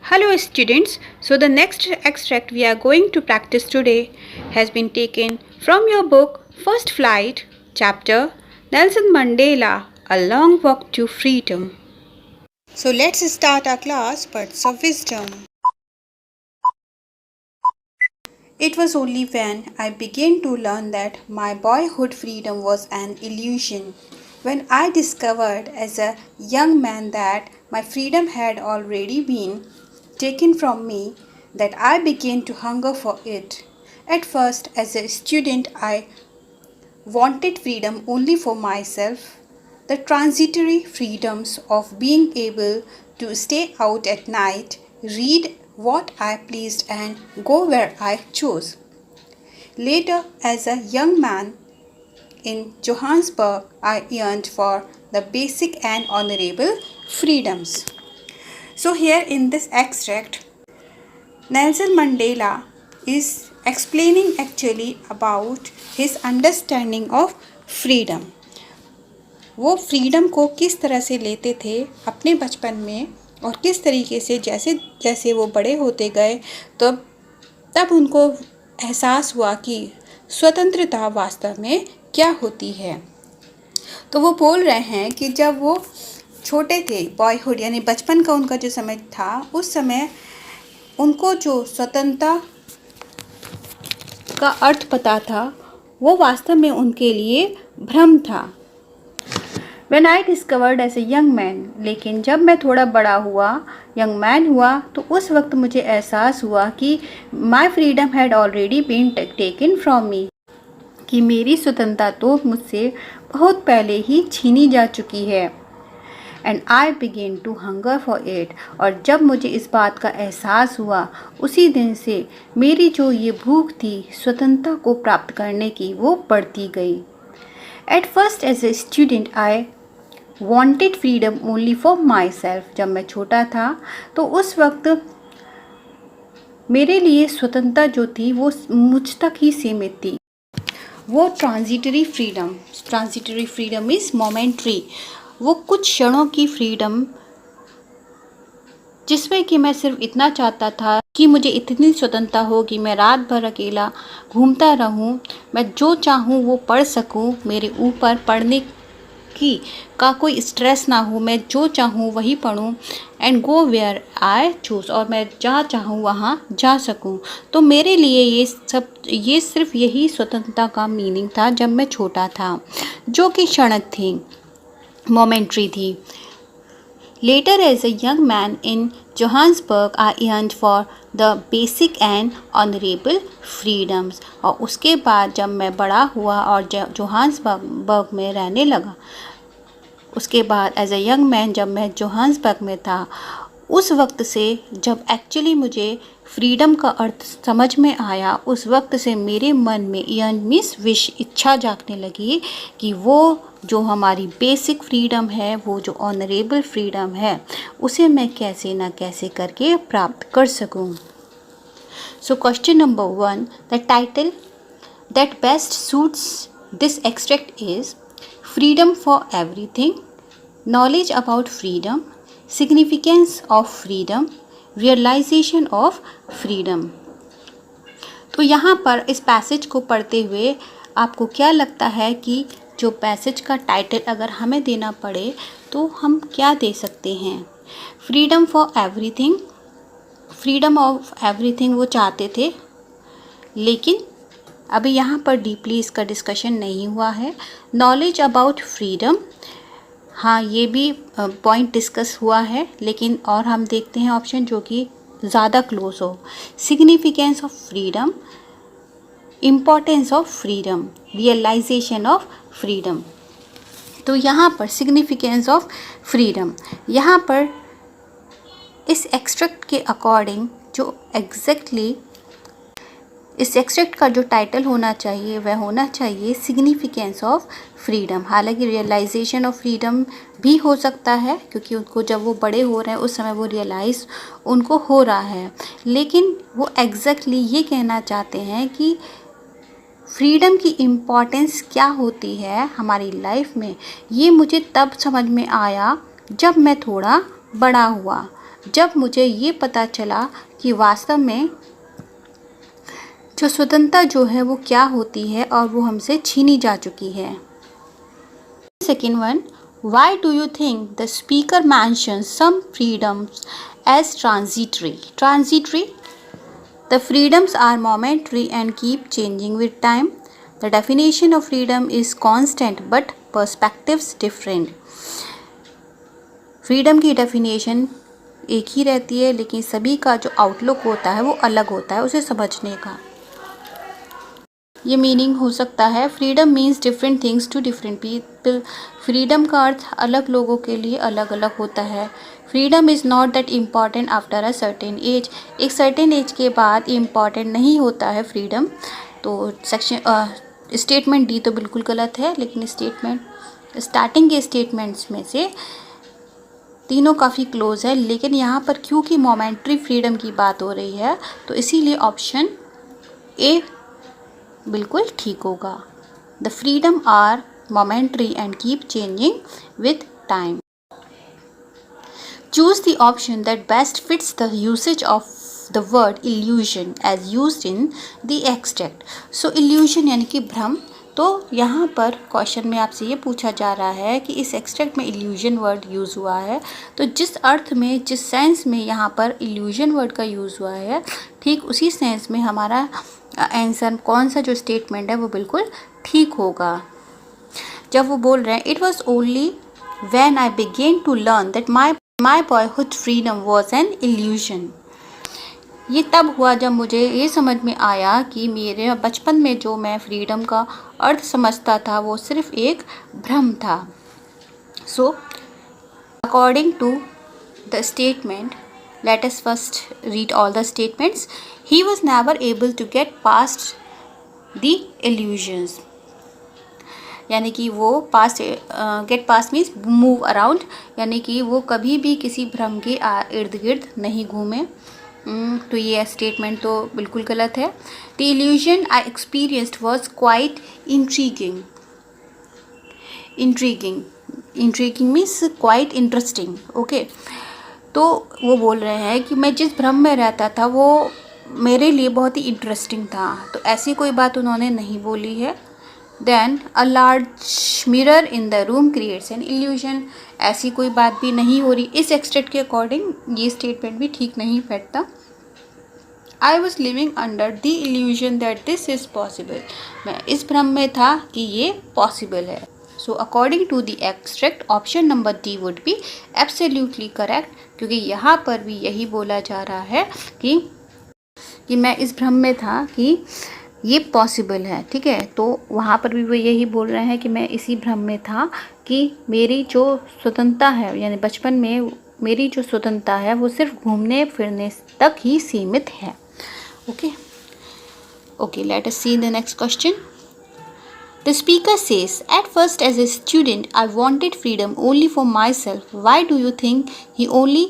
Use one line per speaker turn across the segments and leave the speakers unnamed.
Hello students, so the next extract we are going to practice today has been taken from your book First Flight, chapter Nelson Mandela, A Long Walk to Freedom. So let's start our class, Words of Wisdom. It was only when I began to learn that my boyhood freedom was an illusion, when I discovered as a young man that my freedom had already been taken from me, that I began to hunger for it. At first, as a student, I wanted freedom only for myself, the transitory freedoms of being able to stay out at night, read what I pleased, and go where I chose. Later, as a young man in Johannesburg, I yearned for the basic and honorable freedoms. So, here in this extract, Nelson Mandela is explaining actually about his understanding of freedom. वो freedom को किस तरह से लेते थे अपने बचपन में और किस तरीके से जैसे जैसे वो बड़े होते गए तब उनको एहसास हुआ कि स्वतंत्रता वास्तव में क्या होती है। तो वो बोल रहे हैं कि जब वो छोटे थे, बॉयहुड यानी बचपन का उनका जो समय था, उस समय उनको जो स्वतंत्रता का अर्थ पता था वो वास्तव में उनके लिए भ्रम था। When I discovered as a young man, लेकिन जब मैं थोड़ा बड़ा हुआ, यंग मैन हुआ, तो उस वक्त मुझे एहसास हुआ कि my freedom had already been taken from me, कि मेरी स्वतंत्रता तो मुझसे बहुत पहले ही छीनी जा चुकी है। And I began to hunger for it, और जब मुझे इस बात का एहसास हुआ, उसी दिन से मेरी जो ये भूख थी स्वतंत्रता को प्राप्त करने की, वो बढ़ती गई। At first as a student I wanted freedom only for myself. जब मैं छोटा था तो उस वक्त मेरे लिए स्वतंत्रता जो थी वो मुझ तक ही सीमित थी। वो ट्रांजिटरी फ्रीडम इज़ मोमेंट्री, वो कुछ क्षणों की फ्रीडम जिसमें कि मैं सिर्फ इतना चाहता था कि मुझे इतनी स्वतंत्रता हो कि मैं रात भर अकेला घूमता रहूं, मैं जो चाहूं वो पढ़ सकूं, मेरे ऊपर पढ़ने की का कोई स्ट्रेस ना हो, मैं जो चाहूँ वही पढूँ, and go where I choose, और मैं जहाँ चाहूँ वहाँ जा सकूँ। तो मेरे लिए ये सिर्फ यही स्वतंत्रता का मीनिंग था जब मैं छोटा था, जो कि क्षणिक थी, मोमेंट्री थी। Later as a young man in Johannesburg, I yearned for the basic and honorable freedoms. और उसके बाद जब मैं बड़ा हुआ और जोहान्सबर्ग में रहने लगा, उसके बाद एज अ यंग मैन जब मैं जोहान्सबर्ग में था, उस वक्त से जब एक्चुअली मुझे फ्रीडम का अर्थ समझ में आया, उस वक्त से मेरे मन में इच्छा जागने लगी कि वो जो हमारी बेसिक फ्रीडम है, वो जो ऑनरेबल फ्रीडम है, उसे मैं कैसे ना कैसे करके प्राप्त कर सकूं। So question number 1, the title that best suits this extract is freedom for everything, knowledge about freedom, significance of freedom, realisation of freedom. तो यहाँ पर इस पैसेज को पढ़ते हुए आपको क्या लगता है कि जो पैसेज का टाइटल अगर हमें देना पड़े तो हम क्या दे सकते हैं? Freedom for everything, freedom of everything वो चाहते थे, लेकिन अभी यहाँ पर डीपली इसका डिस्कशन नहीं हुआ है। नॉलेज अबाउट फ्रीडम, हाँ ये भी पॉइंट डिस्कस हुआ है, लेकिन और हम देखते हैं ऑप्शन जो कि ज़्यादा क्लोज हो। Significance of freedom, importance of freedom, realisation of freedom. तो यहाँ पर सिग्निफिकेंस ऑफ फ्रीडम, यहाँ पर इस एक्सट्रैक्ट के अकॉर्डिंग जो एग्जैक्टली इस एक्सट्रैक्ट का जो टाइटल होना चाहिए वह होना चाहिए सिग्निफिकेंस ऑफ फ्रीडम। हालांकि रियलाइजेशन ऑफ फ्रीडम भी हो सकता है, क्योंकि उनको जब वो बड़े हो रहे हैं उस समय वो रियलाइज़ उनको हो रहा है, लेकिन वो एग्जैक्टली ये कहना चाहते हैं कि फ्रीडम की इम्पॉर्टेंस क्या होती है हमारी लाइफ में, ये मुझे तब समझ में आया जब मैं थोड़ा बड़ा हुआ। जब मुझे ये पता चला कि वास्तव में जो स्वतंत्रता जो है वो क्या होती है और वो हमसे छीनी जा चुकी है। Second one, why do you think the speaker mentions some freedoms as transitory? Transitory? The freedoms are momentary and keep changing with time. The definition of freedom is constant but perspectives different. Freedom की definition एक ही रहती है, लेकिन सभी का जो outlook होता है वो अलग होता है उसे समझने का। ये मीनिंग हो सकता है, freedom means different things to different people. Freedom का अर्थ अलग लोगों के लिए अलग अलग होता है। Freedom is not that important after a certain age. एक सर्टेन एज के बाद इम्पॉर्टेंट नहीं होता है फ्रीडम। तो स्टेटमेंट डी तो बिल्कुल गलत है, लेकिन स्टार्टिंग के स्टेटमेंट्स में से तीनों काफ़ी क्लोज है, लेकिन यहाँ पर क्योंकि मोमेंट्री फ्रीडम की बात हो रही है तो इसीलिए ऑप्शन ए बिल्कुल ठीक होगा। The freedom are momentary and keep changing with time. Choose the option that best fits the usage of the word illusion as used in the extract. So illusion यानी कि भ्रम। तो यहाँ पर क्वेश्चन में आपसे ये पूछा जा रहा है कि इस एक्सट्रैक्ट में इल्यूजन वर्ड यूज़ हुआ है, तो जिस अर्थ में जिस सेंस में यहाँ पर इल्यूजन वर्ड का यूज़ हुआ है ठीक उसी सेंस में हमारा आंसर कौन सा जो स्टेटमेंट है वो बिल्कुल ठीक होगा। जब वो बोल रहे हैं it was only when I began to learn that my boyhood freedom was an illusion. ये तब हुआ जब मुझे ये समझ में आया कि मेरे बचपन में जो मैं फ्रीडम का अर्थ समझता था वो सिर्फ एक भ्रम था। So according to the statement, let us first read all the statements. He was never able to get past the illusions. यानी कि वो get past means move around, यानी कि वो कभी भी किसी भ्रम के इर्द गिर्द नहीं घूमे। तो ये स्टेटमेंट तो बिल्कुल गलत है। The illusion I experienced was quite intriguing. Intriguing means quite interesting. Okay. तो वो बोल रहे हैं कि मैं जिस भ्रम में रहता था वो मेरे लिए बहुत ही इंटरेस्टिंग था। तो ऐसी कोई बात उन्होंने नहीं बोली है। Then a large mirror in the room creates an illusion, ऐसी कोई बात भी नहीं हो रही। इस एक्सट्रैक्ट के अकॉर्डिंग ये स्टेटमेंट भी ठीक नहीं बैठता। I was living under the illusion that this is possible, मैं इस भ्रम में था कि ये पॉसिबल है। So according to the extract option number D would be absolutely correct, क्योंकि यहाँ पर भी यही बोला जा रहा है कि मैं इस भ्रम में था कि ये पॉसिबल है। ठीक है, तो वहाँ पर भी वो यही बोल रहे हैं कि मैं इसी भ्रम में था कि मेरी जो स्वतंत्रता है, यानी बचपन में मेरी जो स्वतंत्रता है वो सिर्फ घूमने फिरने तक ही सीमित है। Okay, let us see the next question. The speaker says, at first as a student, I wanted freedom only for myself. Why do you think he only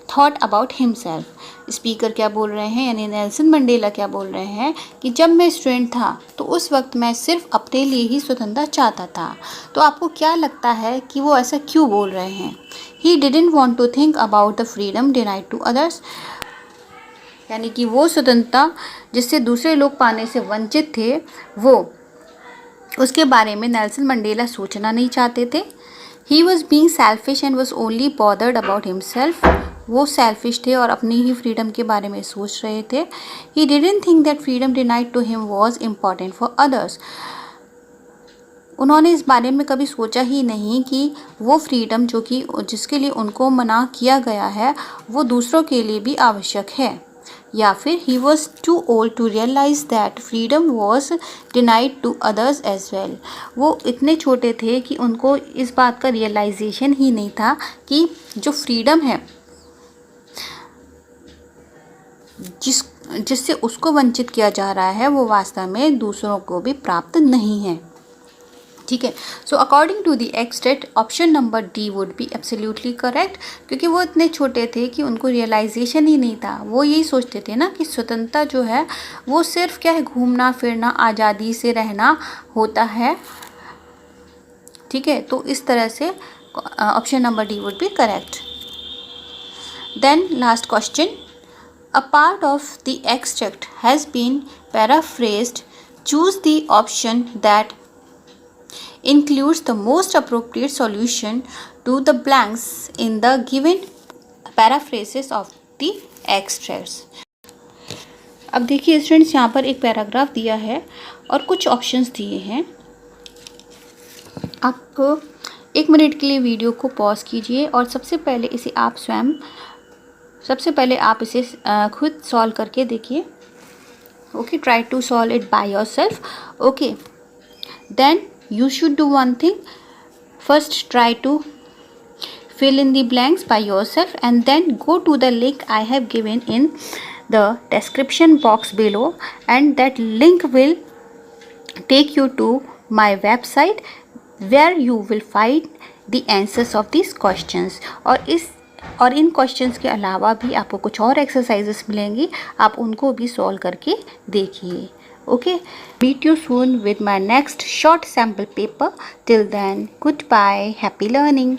thought about himself? Speaker क्या बोल रहे हैं, यानी Nelson Mandela क्या बोल रहे हैं कि जब मैं स्टूडेंट था तो उस वक्त मैं सिर्फ अपने लिए ही स्वतंत्रता चाहता था। तो आपको क्या लगता है कि वो ऐसा क्यों बोल रहे हैं? He didn't want to think about the freedom denied to others. यानी कि वो स्वतंत्रता जिससे दूसरे लोग पाने से वंचित थे, वो उसके बारे में नेल्सन मंडेला सोचना नहीं चाहते थे। He was being selfish and was only bothered about himself. वो सेल्फिश थे और अपनी ही फ्रीडम के बारे में सोच रहे थे। He didn't think that freedom denied to him was important for others. उन्होंने इस बारे में कभी सोचा ही नहीं कि वो फ्रीडम जो कि जिसके लिए उनको मना किया गया है वो दूसरों के लिए भी आवश्यक है। या फिर he was too old to realise that freedom was denied to others as well. वो इतने छोटे थे कि उनको इस बात का रियलाइजेशन ही नहीं था कि जो फ्रीडम है जिससे उसको वंचित किया जा रहा है वो वास्तव में दूसरों को भी प्राप्त नहीं है। ठीक है, so according to the extract option number D would be absolutely correct, क्योंकि वो इतने छोटे थे कि उनको रियलाइजेशन ही नहीं था। वो यही सोचते थे ना कि स्वतंत्रता जो है वो सिर्फ क्या है, घूमना फिरना, आज़ादी से रहना होता है। ठीक है, तो इस तरह से option number D would B correct. Then last question. A part of the extract has been paraphrased. Choose the option that includes the most appropriate solution to the blanks in the given paraphrases of the extracts. अब देखिए students, यहाँ पर एक paragraph दिया है और कुछ options दिए हैं। आप 1 मिनट के लिए वीडियो को पॉज कीजिए और सबसे पहले इसे खुद सॉल्व करके देखिए। Okay, try to solve it by yourself. Okay, then you should do one thing. First try to fill in the blanks by yourself and then go to the link I have given in the description box below, and that link will take you to my website where you will find the answers of these questions. और इन questions के अलावा भी आपको कुछ और exercises मिलेंगी, आप उनको भी सॉल्व करके देखिए। Okay, meet you soon with my next short sample paper. Till then, goodbye, happy learning.